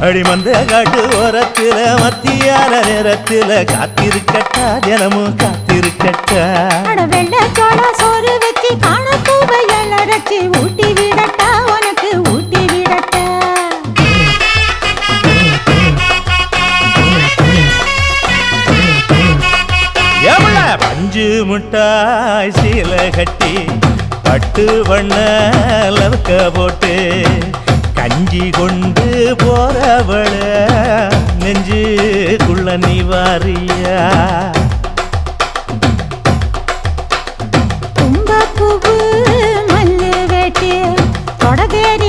அடிமந்த காட்டு ஓரத்துல மத்தியான நேரத்துல காத்திருக்கட்டா தினமும் காத்திருக்கட்டா வெள்ள சோள சோறு வச்சு காண பூவையல் அரைச்சி ஊட்டி விடட்டா உனக்கு ஊட்டி விடட்டா எவ்வள பஞ்சு முட்டாய் சீல கட்டி பட்டு வண்ண லவக்க போட்டு கஞ்சி கொண்டு போறவள நெஞ்சுக்குள்ள நீ வாரியா தும்பப்பூவு மல்லு வேட்டி தொடதேரி